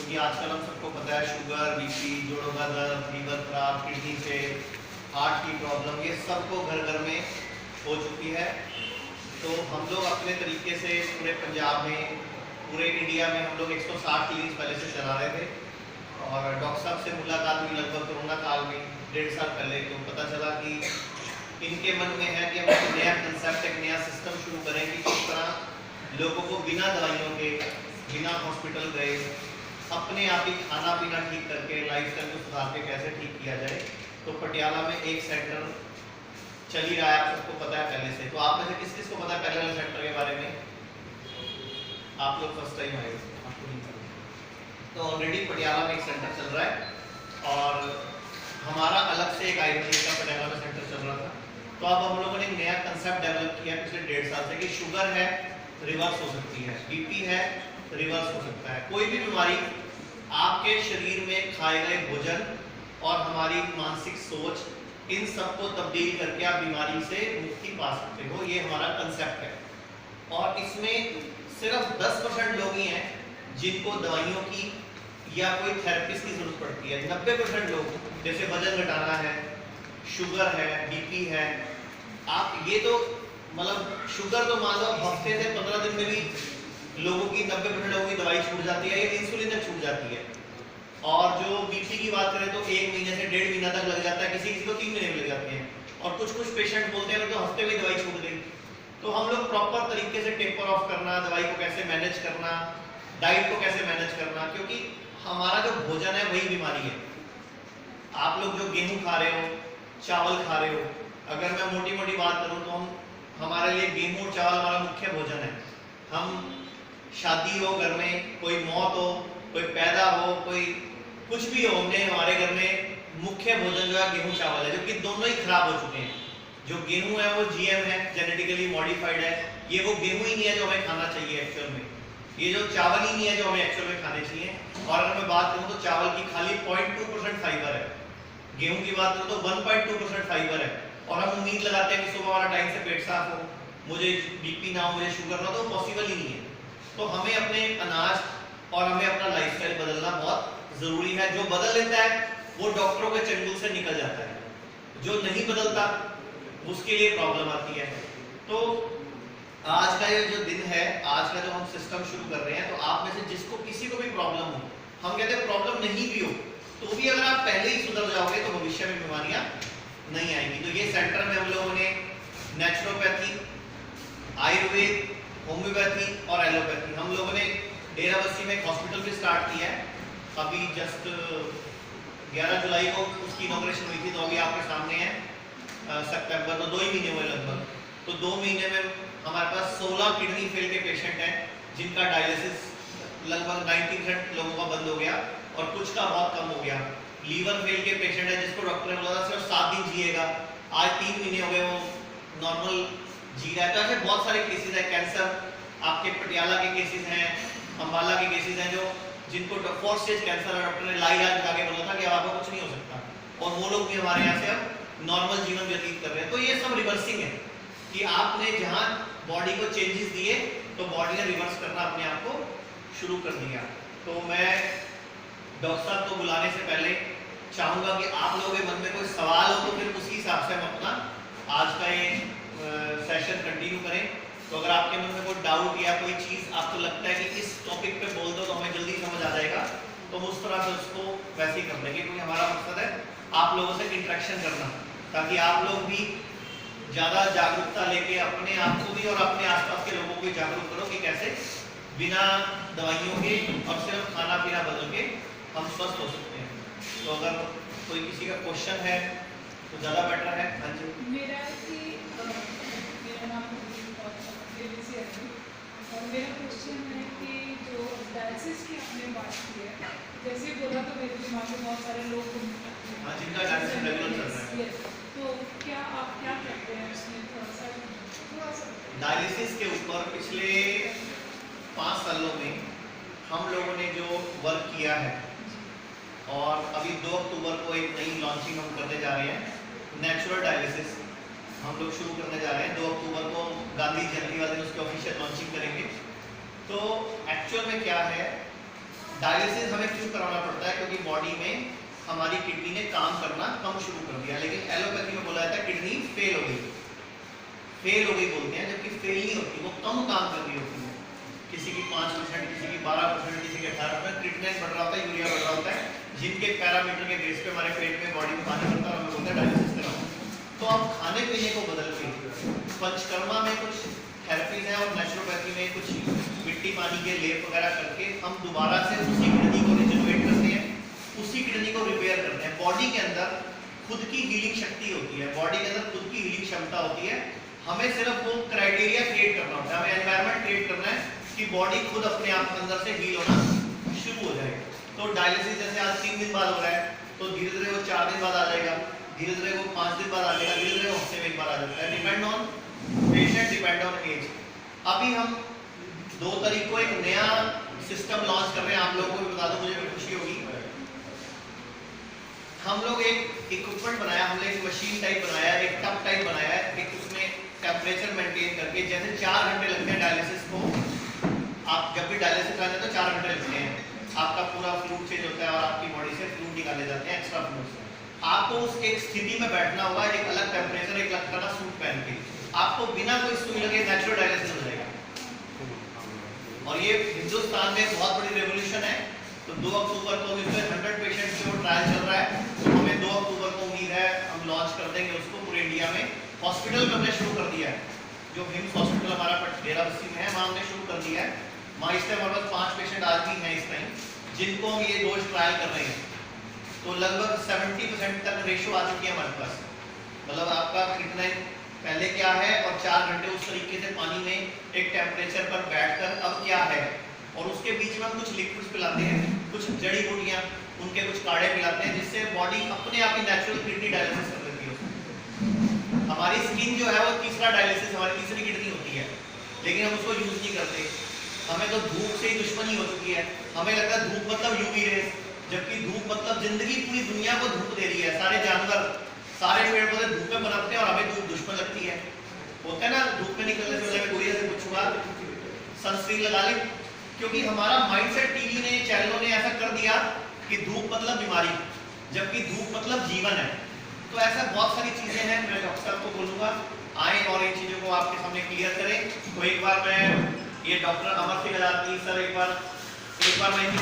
कि आजकल हम सबको पता है शुगर, बीपी, जोड़ों का दर्द, लीवर खराब, किडनी फेल, हार्ट की प्रॉब्लम, ये सबको घर घर में हो चुकी है। तो हम लोग अपने तरीके से पूरे पंजाब में, पूरे इंडिया में हम लोग 160 क्लिनिक्स पहले से चला रहे थे और डॉक्टर साहब से मुलाकात हुई लगभग कोरोना काल में 1.5 साल पहले। तो पता चला कि इनके मन में है कि हम एक नया कंसेप्ट, एक नया सिस्टम शुरू करें कि किस तरह लोगों को बिना दवाइयों के, बिना हॉस्पिटल गए, अपने आप ही खाना पीना ठीक करके, लाइफस्टाइल को सुधार के कैसे ठीक किया जाए। तो पटियाला में एक सेंटर चल ही रहा है, आप सबको पता है पहले से। तो आप में से किस किस को पता है पहले वाले सेंटर के बारे में? आप लोग फर्स्ट टाइम आए, आपको नहीं पता। तो ऑलरेडी पटियाला में एक सेंटर चल रहा है और हमारा अलग से एक आयुर्वेदिक का पटियाला में सेंटर चल रहा था। तो अब हम लोगों ने एक नया कंसेप्ट डेवलप किया पिछले 1.5 साल से कि शुगर है, रिवर्स हो सकती है, बीपी है, रिवर्स हो सकता है। कोई भी बीमारी आपके शरीर में खाए गए भोजन और हमारी मानसिक सोच, इन सबको तब्दील करके आप बीमारी से मुक्ति पा सकते हो। ये हमारा कंसेप्ट है और इसमें सिर्फ 10% लोग ही हैं जिनको दवाइयों की या कोई थेरेपिस्ट की जरूरत पड़ती है। 90% लोग, जैसे वजन घटाना है, शुगर है, बीपी है, आप ये तो मतलब शुगर तो मान लो हफ्ते से 15 दिन में भी लोगों की 90% लोगों की दवाई छूट जाती है या इंसुलिन तक छूट जाती है। और जो बीपी की बात करें तो 1 महीने से 1.5 महीना तक लग जाता है, किसी किसी को 3 महीने में लग जाते हैं और कुछ कुछ पेशेंट बोलते हैं तो हफ्ते में दवाई छूट गई। तो हम लोग प्रॉपर तरीके से टेपर ऑफ करना, दवाई को कैसे मैनेज करना, डाइट को कैसे मैनेज करना, क्योंकि हमारा जो भोजन है वही बीमारी है। आप लोग जो गेहूं खा रहे हो, चावल खा रहे हो, अगर मैं मोटी मोटी बात करूं तो हमारे लिए गेहूं और चावल हमारा मुख्य भोजन है। हम शादी हो घर में, कोई मौत हो, कोई पैदा हो, कोई कुछ भी हो, हमने हमारे घर में मुख्य भोजन जो है गेहूं चावल है, जो कि दोनों ही खराब हो चुके हैं। जो गेहूं है वो जीएम है, जेनेटिकली मॉडिफाइड है, ये वो गेहूं ही नहीं है जो हमें खाना चाहिए एक्चुअल में। ये जो चावल ही नहीं है जो हमें एक्चुअल में खाने चाहिए। और अगर मैं बात करूं तो चावल की खाली 0.2% फाइबर है, गेहूं की बात करूं तो 1.2% फाइबर है। और हम उम्मीद लगाते हैं कि सुबह हमारा टाइम से पेट साफ हो, मुझे बीपी ना हो, मुझे शुगर ना हो, तो पॉसिबल ही नहीं है। तो हमें अपने अनाज और हमें अपना लाइफस्टाइल बदलना बहुत जरूरी है। जो बदल लेता है वो डॉक्टरों के चंगुल से निकल जाता है, जो नहीं बदलता उसके लिए प्रॉब्लम आती है। तो आज का ये जो दिन है, आज का जो हम सिस्टम शुरू कर रहे हैं, तो आप में से जिसको किसी को भी प्रॉब्लम हो, हम कहते हैं प्रॉब्लम नहीं भी हो तो भी अगर आप पहले ही सुधर जाओगे तो भविष्य में बीमारियां नहीं आएंगी। तो ये सेंटर में हम लोगों ने नेचुरोपैथी, आयुर्वेद, होम्योपैथी और एलोपैथी, हम लोगों ने डेराबस्सी में एक हॉस्पिटल भी स्टार्ट किया है। अभी जस्ट 11 जुलाई को उसकी इनॉग्रेशन हुई थी, तो अभी आपके सामने है सितंबर, तो 2 ही महीने हुए लगभग। तो 2 महीने में हमारे पास 16 किडनी फेल के पेशेंट हैं जिनका डायलिसिस लगभग 90% लोगों का बंद हो गया और कुछ का बहुत कम हो गया। लीवर फेल के पेशेंट है जिसको डॉक्टर ने बोला था सिर्फ 7 दिन जिएगा, आज 3 महीने हो गए वो नॉर्मल जी रहा है। तो ऐसे बहुत सारे केसेस हैं। कैंसर, आपके पटियाला के केसेस हैं, अम्बाला के केसेस हैं, जो जिनको 4th स्टेज कैंसर है, डॉक्टर ने लाइलाज लगा के बोला था कि अब आपको कुछ नहीं हो सकता, और वो लोग भी हमारे यहाँ से अब नॉर्मल जीवन व्यतीत कर रहे हैं। तो ये सब रिवर्सिंग है कि आपने जहाँ बॉडी को चेंजेस दिए तो बॉडी ने रिवर्स करना अपने आप को शुरू कर दिया। तो मैं डॉक्टर साहब को बुलाने से पहले चाहूँगा कि आप लोगों के मन में कोई सवाल हो तो फिर उसी हिसाब से हम अपना आज का ये सेशन कंटिन्यू करें। तो अगर आपके मन में कोई डाउट या कोई चीज़ आपको लगता है कि इस टॉपिक पे बोल दो तो हमें जल्दी समझ आ जाएगा, तो हम उस तरह से उसको वैसे ही कर देंगे, क्योंकि हमारा मकसद है आप लोगों से इंटरेक्शन करना, ताकि आप लोग भी ज़्यादा जागरूकता लेके अपने आप को भी और अपने आसपास के लोगों को भी जागरूक करो कि कैसे बिना दवाइयों के और सिर्फ खाना पीना बदल के हम स्वस्थ हो सकते हैं। तो अगर कोई किसी का क्वेश्चन है तो ज़्यादा बेटर है। हाँ जी, मेरा नाम और मेरा क्वेश्चन है कि जो डायलिसिस की आपने बात की है, जैसे बोला तो मेरे दिमाग में बहुत सारे लोग हाँ, जिनका डायलिसिस रेगुलर चल रहा है, तो क्या आप क्या करते हैं उसमें थोड़ा सा डायलिसिस के ऊपर पिछले 5 सालों में हम लोगों ने जो वर्क किया है, और अभी 2 अक्टूबर को एक नई लॉन्चिंग हम करने जा रहे हैं। नेचुरल डायलिसिस हम लोग शुरू करने जा रहे हैं। 2 अक्टूबर को गांधी जयंती वाले दिन उसकी ऑफिशियल लॉन्चिंग करेंगे। तो एक्चुअल में क्या है, डायलिसिस हमें क्यों कराना पड़ता है? क्योंकि बॉडी में हमारी किडनी ने काम करना कम शुरू कर दिया। लेकिन एलोपैथी में बोला जाता है किडनी फेल हो गई, फेल हो गई बोलते हैं, जबकि फेल नहीं होती, वो कम काम कर रही होती है। किसी की 5%, किसी की 12%, किसी की 18%, क्रिएटिनिन बढ़ रहा होता है, यूरिया बढ़ रहा होता है, जिनके पैरामीटर के बेस पे हमारे पेट में बॉडी में पानी बढ़ता है, हमें बोलते हैं डायलिसिस कराओ। तो आप खाने पीने को बदल के, पंचकर्मा में कुछ थेरेपीज है और नेचुरोपैथी में कुछ मिट्टी पानी के लेप वगैरह करके हम दोबारा से उसी किडनी को रिजनरेट करते हैं, उसी किडनी को रिपेयर करते हैं। बॉडी के अंदर खुद की हीलिंग शक्ति होती है, बॉडी के अंदर खुद की हीलिंग क्षमता होती है। हमें सिर्फ वो क्राइटेरिया क्रिएट करना होता है, हमें एनवायरनमेंट क्रिएट करना है कि बॉडी खुद अपने आप अंदर से हील होना शुरू हो जाए। तो डायलिसिस जैसे आज 3 दिन बाद हो रहा है, तो धीरे धीरे वो 4 दिन बाद आ जाएगा, धीरे धीरे वो 5 दिन बाद आ जाएगा, धीरे धीरे हफ्ते में एक बार आ जाता है, depend on patient, depend on age. अभी हम 2 तारीख को एक नया सिस्टम लॉन्च कर रहे हैं, आप लोगों को भी बता दो, मुझे भी खुशी होगी। हम लोग एक इक्विपमेंट बनाया, हमने एक मशीन टाइप बनाया, एक टब टाइप बनाया है, एक उसमें टेम्परेचर मेंटेन करके, जैसे 4 घंटे लगते हैं डायलिसिस को, आप जब भी डायलिसिस कराते हैं तो 4 घंटे लगते हैं, आपका पूरा फ्लूइड चेंज होता है और आपकी बॉडी से फ्लूइड निकाले जाते हैं, एक्स्ट्रा फ्लूइड। आपको उस एक स्थिति में बैठना होगा, एक अलग टेम्परेचर, एक अलग तरह का सूट पहन के, आपको बिना कोई सुई लगे नेचुरल डायलिसिस हो जाएगा। और ये हिंदुस्तान में बहुत बड़ी रेवोल्यूशन है। तो 2 अक्टूबर को इस पे 100 पेशेंट के वो ट्रायल चल रहा है, तो हमें 2 अक्टूबर को उम्मीद है हम लॉन्च कर देंगे उसको पूरे इंडिया में। हॉस्पिटल में हमने शुरू कर दिया है, जो हिम्स हॉस्पिटल हमारा डेरा बस्सी में है, वहाँ हमने शुरू कर दिया है। वहाँ इस टाइम हमारे पास 5 पेशेंट आज भी हैं इस टाइम, जिनको हम ये रोज ट्रायल कर रहे हैं। तो लगभग 70% तक रेशो आ चुकी है हमारे पास, मतलब आपका क्रिएटिनिन पहले क्या है और 4 घंटे उस तरीके से पानी में एक टेम्परेचर पर बैठकर अब क्या है, और उसके बीच में हम कुछ लिक्विड्स पिलाते हैं, कुछ जड़ी बूटियाँ, उनके कुछ काढ़े पिलाते हैं, जिससे बॉडी अपने आप ही नेचुरल किडनी डायलिसिस कर लेती है। हमारी स्किन जो है वो तीसरा डायलिसिस, हमारी तीसरी किडनी होती है, लेकिन हम उसको यूज नहीं करते। हमें तो धूप से ही दुश्मनी हो चुकी है, हमें लगता है धूप मतलब यूवी रेस, जबकि धूप मतलब जिंदगी पूरी दुनिया को धूप दे रही है। सारे जानवर, सारे पेड़ पौधे धूप में पनपते हैं और हमें धूप दुश्मन लगती है। होता है ना, धूप में निकलने से पहले मैं गुड़िया से पूछूंगा सनस्क्रीन लगा ले, क्योंकि हमारा माइंडसेट टीवी ने, चैनलों ने ऐसा कर दिया कि धूप मतलब बीमारी, जबकि धूप मतलब जीवन है। तो ऐसा बहुत सारी चीजें हैं, मैं डॉक्टर साहब को बोलूंगा आए और इन चीजों को आपके सामने क्लियर करें। तो एक बार मैं ये डॉक्टर अमर सिंह आजाद सर, एक बार मैं इनकी